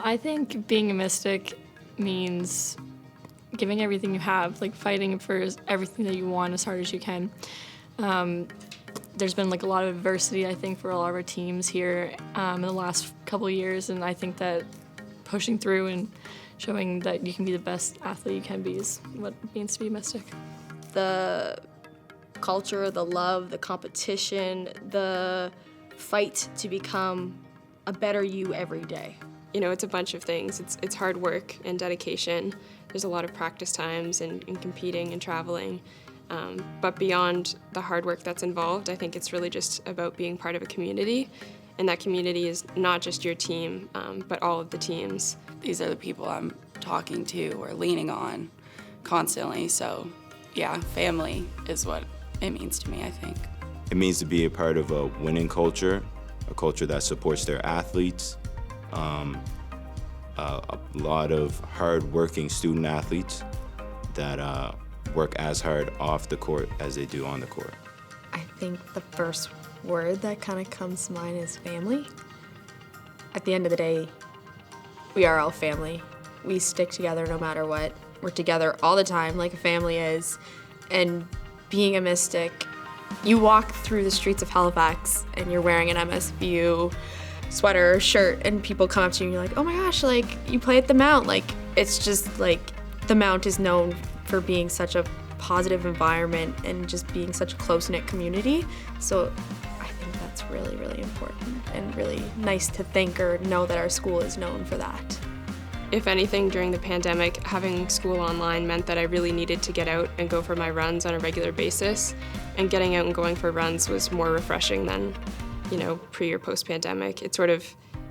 I think being a Mystic means giving everything you have, like fighting for everything that you want as hard as you can. There's been like a lot of adversity, I think, for a lot of our teams here in the last couple of years, and I think that pushing through and showing that you can be the best athlete you can be is what it means to be a Mystic. The culture, the love, the competition, the fight to become a better you every day. You know, it's a bunch of things. It's hard work and dedication. There's a lot of practice times and competing and traveling. But beyond the hard work that's involved, I think it's really just about being part of a community. And that community is not just your team, but all of the teams. These are the people I'm talking to or leaning on constantly. So, yeah, family is what it means to me, I think. It means to be a part of a winning culture, a culture that supports their athletes, a lot of hard-working student athletes that work as hard off the court as they do on the court. I think the first word that kind of comes to mind is family. At the end of the day, we are all family. We stick together no matter what. We're together all the time like a family is. And being a Mystic, you walk through the streets of Halifax and you're wearing an MSVU sweater or shirt and people come up to you and you're like, oh my gosh, like you play at the Mount. Like it's just like the Mount is known for being such a positive environment and just being such a close-knit community. So I think that's really, really important and really nice to think or know that our school is known for that. If anything, during the pandemic, having school online meant that I really needed to get out and go for my runs on a regular basis. And getting out and going for runs was more refreshing than, you know, pre or post-pandemic. It sort of,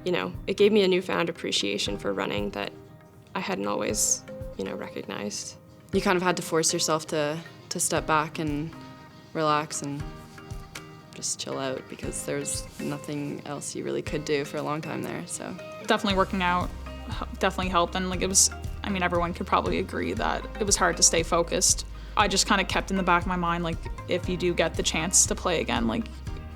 you know, it gave me a newfound appreciation for running that I hadn't always, you know, recognized. You kind of had to force yourself to step back and relax and just chill out because there's nothing else you really could do for a long time there, so. Definitely working out definitely helped, and like it was, I mean, everyone could probably agree that it was hard to stay focused. I just kind of kept in the back of my mind, like, if you do get the chance to play again, like,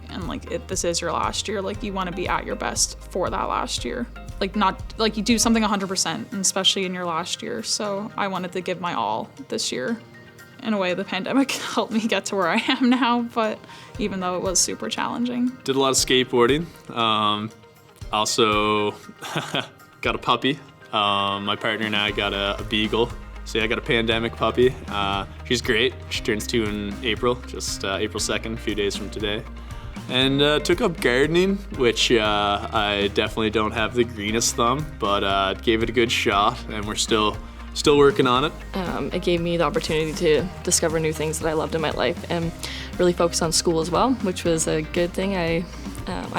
and like if this is your last year, like you want to be at your best for that last year. Like not, like you do something 100%, and especially in your last year. So I wanted to give my all this year. In a way, the pandemic helped me get to where I am now, but even though it was super challenging. Did a lot of skateboarding. Also got a puppy. My partner and I got a beagle. So yeah, I got a pandemic puppy. She's great. She turns 2 in April, just April 2nd, a few days from today. And took up gardening, which I definitely don't have the greenest thumb, but gave it a good shot, and we're still working on it. It gave me the opportunity to discover new things that I loved in my life and really focus on school as well, which was a good thing. I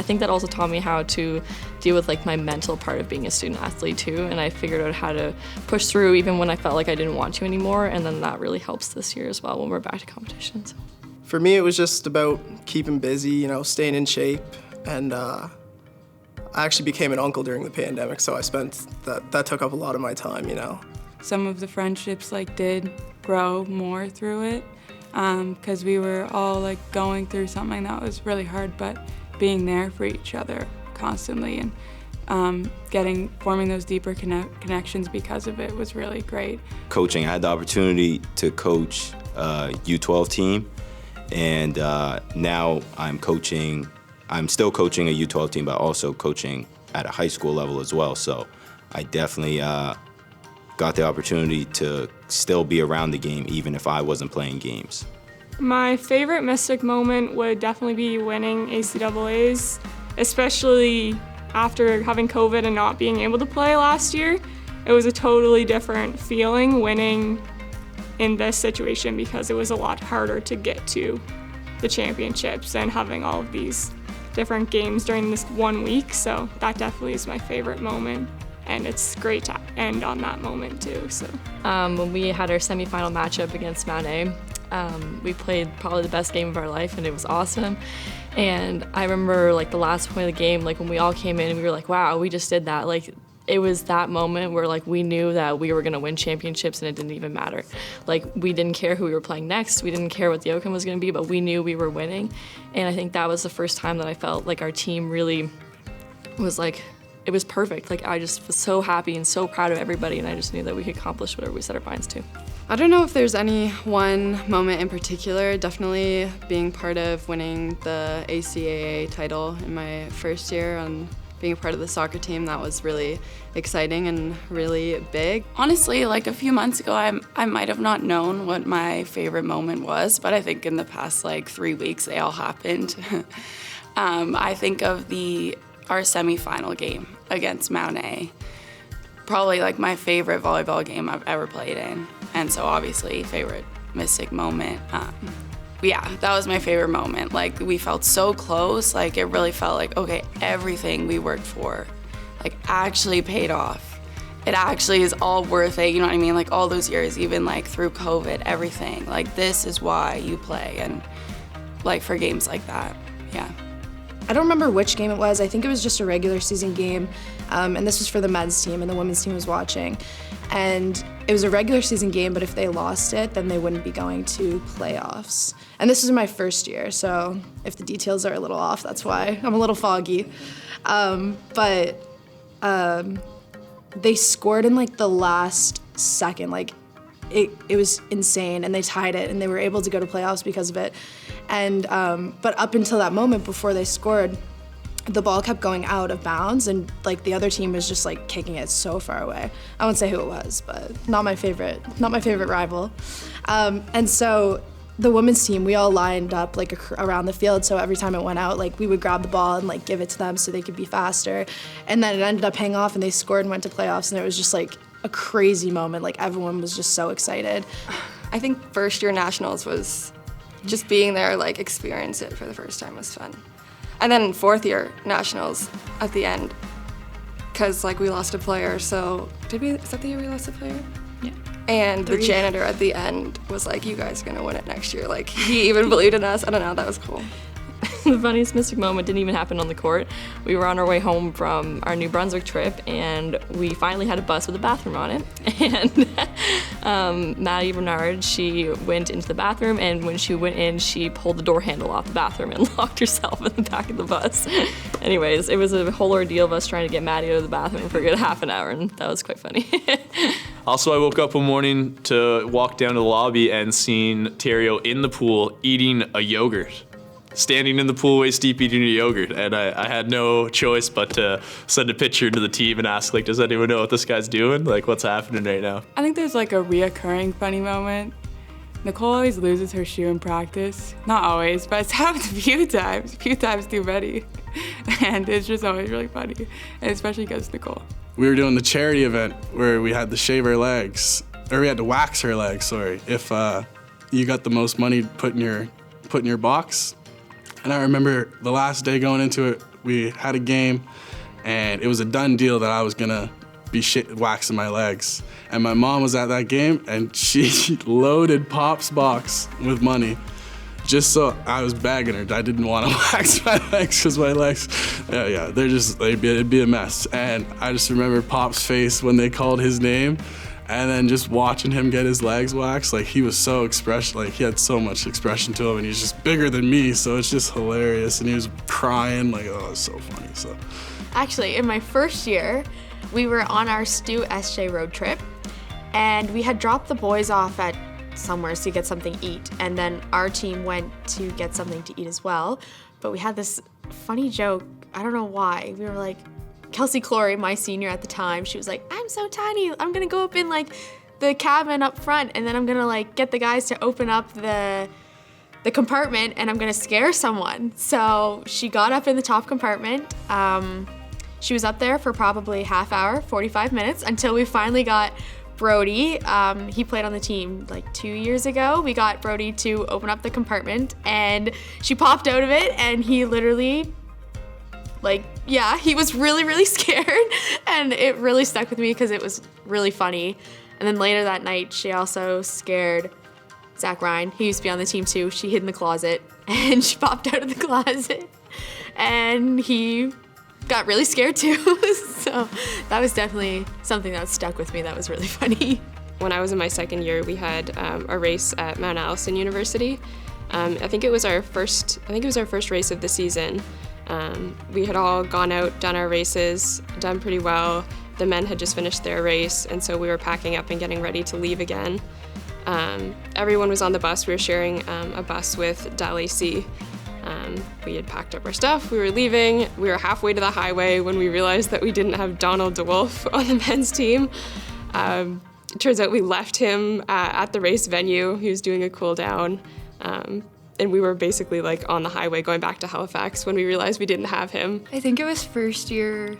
think that also taught me how to deal with like my mental part of being a student athlete too, and I figured out how to push through even when I felt like I didn't want to anymore, and then that really helps this year as well when we're back to competitions. For me, it was just about keeping busy, you know, staying in shape, and I actually became an uncle during the pandemic, so I spent that took up a lot of my time, you know. Some of the friendships like did grow more through it because we were all like going through something that was really hard, but being there for each other constantly and forming those deeper connections because of it was really great. Coaching, I had the opportunity to coach a U12 team, and now I'm still coaching a U12 team, but also coaching at a high school level as well. So I definitely got the opportunity to still be around the game even if I wasn't playing games. My favorite Mystic moment would definitely be winning ACAAs, especially after having COVID and not being able to play last year. It was a totally different feeling winning in this situation because it was a lot harder to get to the championships and having all of these different games during this 1 week. So that definitely is my favorite moment. And it's great to end on that moment too. So when we had our semifinal matchup against Mount A, we played probably the best game of our life, and it was awesome. And I remember like the last point of the game, like when we all came in, we were like, wow, we just did that. Like it was that moment where like we knew that we were gonna win championships and it didn't even matter. Like we didn't care who we were playing next, we didn't care what the outcome was gonna be, but we knew we were winning. And I think that was the first time that I felt like our team really was like, it was perfect. Like I just was so happy and so proud of everybody, and I just knew that we could accomplish whatever we set our minds to. I don't know if there's any one moment in particular. Definitely being part of winning the ACAA title in my first year and being a part of the soccer team, that was really exciting and really big. Honestly, like a few months ago, I might have not known what my favorite moment was, but I think in the past like 3 weeks, they all happened. I think of our semifinal game against Mount A. Probably like my favorite volleyball game I've ever played in. And so obviously favorite Mystic moment. Yeah, that was my favorite moment. Like we felt so close, like it really felt like, okay, everything we worked for like actually paid off. It actually is all worth it, you know what I mean? Like all those years, even like through COVID, everything. Like this is why you play, and like for games like that, yeah. I don't remember which game it was. I think it was just a regular season game, and this was for the men's team, and the women's team was watching. And it was a regular season game, but if they lost it, then they wouldn't be going to playoffs. And this was my first year, so if the details are a little off, that's why I'm a little foggy. But they scored in like the last second, like it was insane, and they tied it, and they were able to go to playoffs because of it. And but up until that moment before they scored, the ball kept going out of bounds, and like the other team was just like kicking it so far away. I won't say who it was, but not my favorite rival. And so the women's team, we all lined up like around the field, so every time it went out, like we would grab the ball and like give it to them so they could be faster. And then it ended up paying off, and they scored and went to playoffs, and it was just like a crazy moment. Like everyone was just so excited. I think first year nationals was just being there, like experience it for the first time was fun. And then fourth year nationals at the end, because like we lost a player, so is that the year we lost a player? Yeah. And the janitor at the end was like, you guys are gonna win it next year. Like he even believed in us. I don't know, that was cool. The funniest Mystic moment didn't even happen on the court. We were on our way home from our New Brunswick trip, and we finally had a bus with a bathroom on it. And Maddie Bernard, she went into the bathroom, and when she went in, she pulled the door handle off the bathroom and locked herself in the back of the bus. Anyways, it was a whole ordeal of us trying to get Maddie out of the bathroom for a good half an hour, and that was quite funny. Also, I woke up one morning to walk down to the lobby and seen Terrio in the pool eating a yogurt. Standing in the pool waist deep eating a yogurt, and I had no choice but to send a picture to the team and ask, like, does anyone know what this guy's doing? Like, what's happening right now? I think there's like a reoccurring funny moment. Nicole always loses her shoe in practice. Not always, but it's happened a few times too many. And it's just always really funny, and especially because Nicole. We were doing the charity event where we had to shave our legs, or we had to wax our legs, sorry, if you got the most money put in your box. And I remember the last day going into it, we had a game, and it was a done deal that I was gonna be waxing my legs. And my mom was at that game, and she loaded Pop's box with money, just so I was begging her. I didn't want to wax my legs because my legs, it'd be a mess. And I just remember Pop's face when they called his name. And then just watching him get his legs waxed, like he was so he had so much expression to him, and he's just bigger than me, so it's just hilarious. And he was crying, like, oh, it's so funny. So, actually, in my first year, we were on our Stu SJ road trip, and we had dropped the boys off at somewhere to get something to eat, and then our team went to get something to eat as well. But we had this funny joke. I don't know why. We were like, Kelsey Clory, my senior at the time, she was like, I'm so tiny, I'm gonna go up in like the cabin up front, and then I'm gonna like get the guys to open up the compartment, and I'm gonna scare someone. So she got up in the top compartment. She was up there for probably half hour, 45 minutes, until we finally got Brody. He played on the team like 2 years ago. We got Brody to open up the compartment, and she popped out of it, and he literally, he was really, really scared, and it really stuck with me because it was really funny. And then later that night, she also scared Zach Ryan. He used to be on the team too. She hid in the closet, and she popped out of the closet, and he got really scared too. So that was definitely something that stuck with me. That was really funny. When I was in my second year, we had a race at Mount Allison University. I think it was our first race of the season. We had all gone out, done our races, done pretty well. The men had just finished their race, and so we were packing up and getting ready to leave again. Everyone was on the bus. We were sharing a bus with Dal AC. We had packed up our stuff, we were leaving. We were halfway to the highway when we realized that we didn't have Donald DeWolf on the men's team. It turns out we left him at the race venue. He was doing a cool down. And we were basically like on the highway going back to Halifax when we realized we didn't have him. I think it was first year.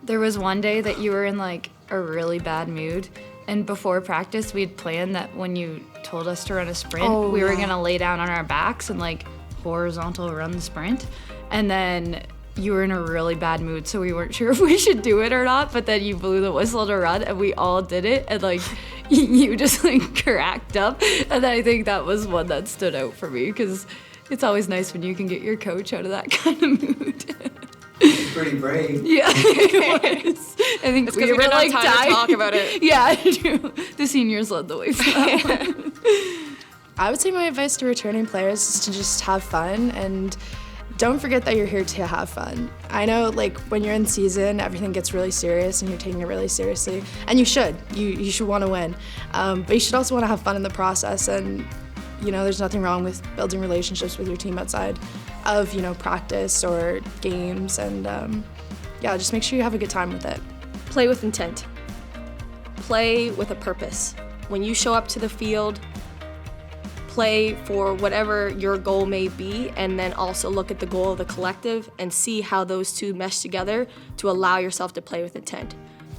There was one day that you were in like a really bad mood. And before practice, we had planned that when you told us to run a sprint, we were gonna lay down on our backs and like horizontal run the sprint. And then you were in a really bad mood, so we weren't sure if we should do it or not, but then you blew the whistle to run and we all did it, and like you just like cracked up. And then I think that was one that stood out for me, because it's always nice when you can get your coach out of that kind of mood. It's pretty brave. Yeah, it was. I think we were like time to talk about it. Yeah, the seniors led the way for that one. I would say my advice to returning players is to just have fun, and don't forget that you're here to have fun. I know, like, when you're in season, everything gets really serious and you're taking it really seriously. And you should. You should want to win. But you should also want to have fun in the process. And, you know, there's nothing wrong with building relationships with your team outside of, you know, practice or games. And, yeah, just make sure you have a good time with it. Play with intent. Play with a purpose. When you show up to the field, play for whatever your goal may be, and then also look at the goal of the collective and see how those two mesh together to allow yourself to play with intent.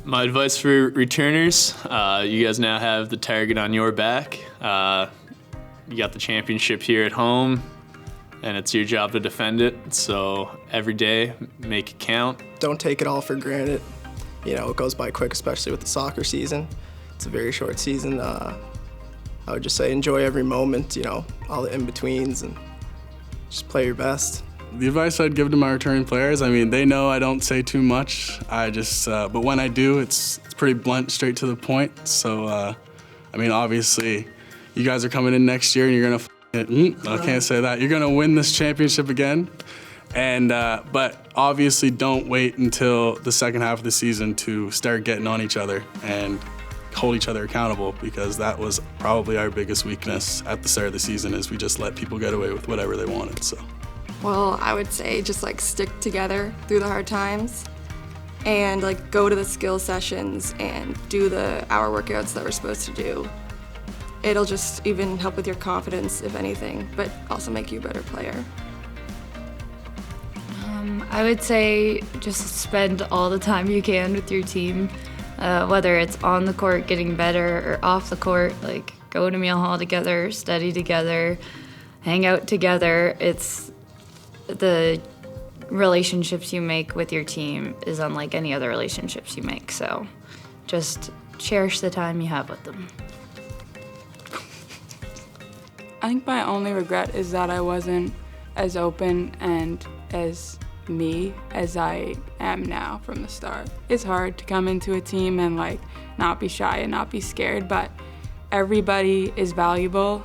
My advice for returners, you guys now have the target on your back. You got the championship here at home, and it's your job to defend it. So every day, make it count. Don't take it all for granted. You know, it goes by quick, especially with the soccer season. It's a very short season. I would just say enjoy every moment, you know, all the in-betweens, and just play your best. The advice I'd give to my returning players, I mean, they know I don't say too much. I just, but when I do, it's pretty blunt, straight to the point. So, I mean, obviously, you guys are coming in next year and you're gonna, I can't say that. You're gonna win this championship again. And, but obviously don't wait until the second half of the season to start getting on each other and hold each other accountable, because that was probably our biggest weakness at the start of the season, is we just let people get away with whatever they wanted. So, well, I would say just like stick together through the hard times and like go to the skill sessions and do the hour workouts that we're supposed to do. It'll just even help with your confidence, if anything, but also make you a better player. I would say just spend all the time you can with your team. Whether it's on the court getting better or off the court, like go to meal hall together, study together, hang out together. It's the relationships you make with your team is unlike any other relationships you make. So just cherish the time you have with them. I think my only regret is that I wasn't as open and as me as I am now from the start. It's hard to come into a team and like not be shy and not be scared, but everybody is valuable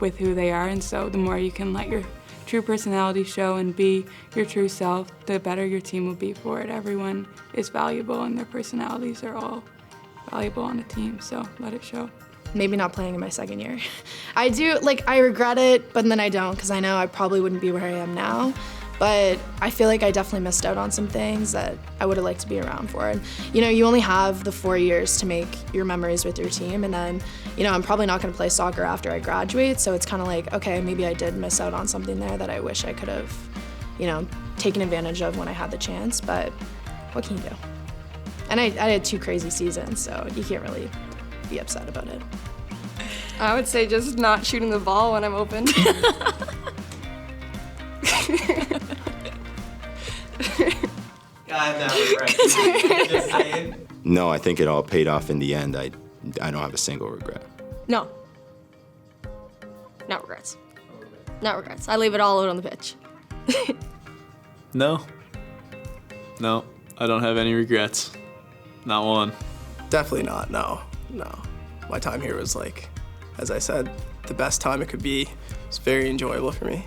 with who they are, and so the more you can let your true personality show and be your true self, the better your team will be for it. Everyone is valuable and their personalities are all valuable on a team, so let it show. Maybe not playing in my second year. I do, like, I regret it, but then I don't, because I know I probably wouldn't be where I am now. But I feel like I definitely missed out on some things that I would have liked to be around for. And, you know, you only have the 4 years to make your memories with your team. And then, you know, I'm probably not going to play soccer after I graduate. So it's kind of like, okay, maybe I did miss out on something there that I wish I could have, you know, taken advantage of when I had the chance. But what can you do? And I had 2 crazy seasons, so you can't really be upset about it. I would say just not shooting the ball when I'm open. Just saying. No, I think it all paid off in the end. I don't have a single regret. No. Not regrets. Not regrets. I leave it all out on the pitch. No. No, I don't have any regrets. Not one. Definitely not, no. My time here was like, as I said, the best time it could be. It's very enjoyable for me.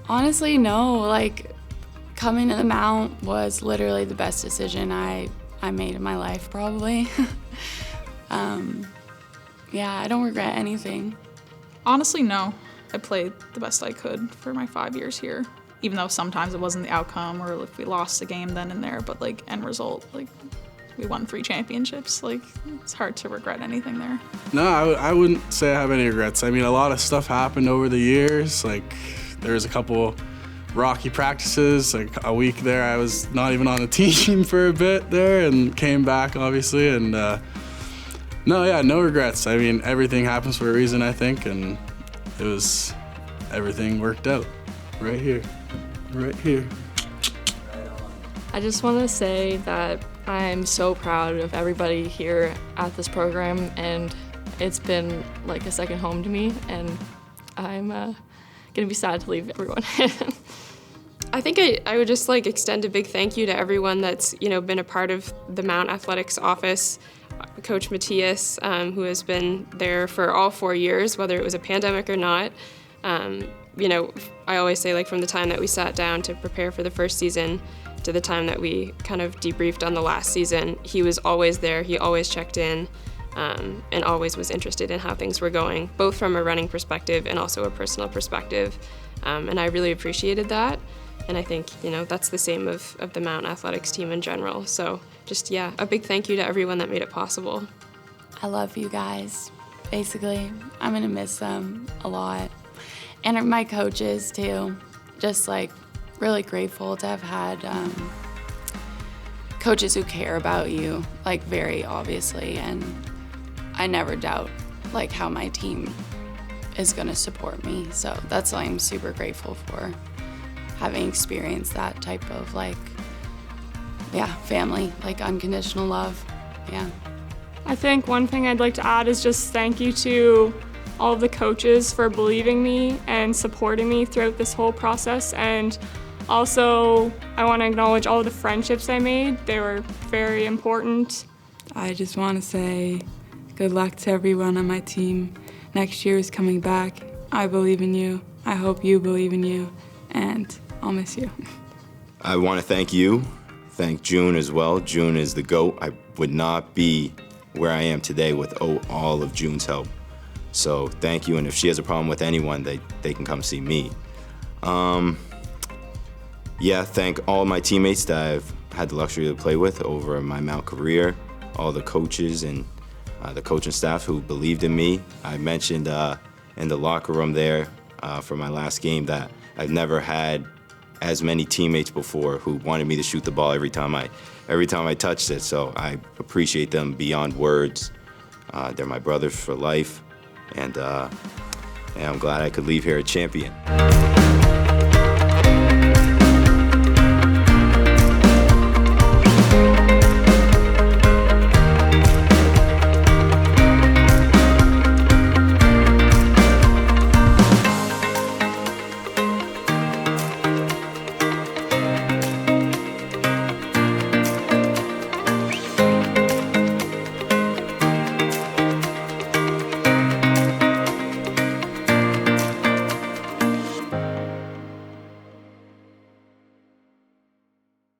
Honestly, no. Like, coming to the Mount was literally the best decision I made in my life, probably. Yeah, I don't regret anything. Honestly, no. I played the best I could for my 5 years here, even though sometimes it wasn't the outcome or if we lost a game then and there, but like end result, like we won 3 championships. Like, it's hard to regret anything there. No, I wouldn't say I have any regrets. I mean, a lot of stuff happened over the years. Like, there was a couple rocky practices. Like, a week there, I was not even on the team for a bit there and came back, obviously. And no regrets. I mean, everything happens for a reason, I think, and everything worked out right here. I just want to say that I'm so proud of everybody here at this program, and it's been like a second home to me, and I'm gonna be sad to leave everyone. I think I would just like extend a big thank you to everyone that's been a part of the Mount Athletics office. Coach Matthias, who has been there for all 4 years, whether it was a pandemic or not. I always say, like, from the time that we sat down to prepare for the first season to the time that we kind of debriefed on the last season, he was always there. He always checked in and always was interested in how things were going, both from a running perspective and also a personal perspective. And I really appreciated that. And I think, that's the same of the Mount Athletics team in general. So just, a big thank you to everyone that made it possible. I love you guys. Basically, I'm gonna miss them a lot. And my coaches too. Just like really grateful to have had coaches who care about you, like very obviously. And I never doubt like how my team is gonna support me. So that's why I'm super grateful for having experienced that type of family, like unconditional love. Yeah. I think one thing I'd like to add is just thank you to all of the coaches for believing me and supporting me throughout this whole process. And also, I want to acknowledge all of the friendships I made. They were very important. I just want to say good luck to everyone on my team. Next year is coming back. I believe in you. I hope you believe in you. And I'll miss you. I want to thank June as well. June is the GOAT. I would not be where I am today with all of June's help. So thank you, and if she has a problem with anyone, they can come see me. Thank all my teammates that I've had the luxury to play with over my Mount career, all the coaches and the coaching staff who believed in me. I mentioned in the locker room there for my last game that I've never had as many teammates before who wanted me to shoot the ball every time I touched it. So I appreciate them beyond words. They're my brothers for life, and I'm glad I could leave here a champion.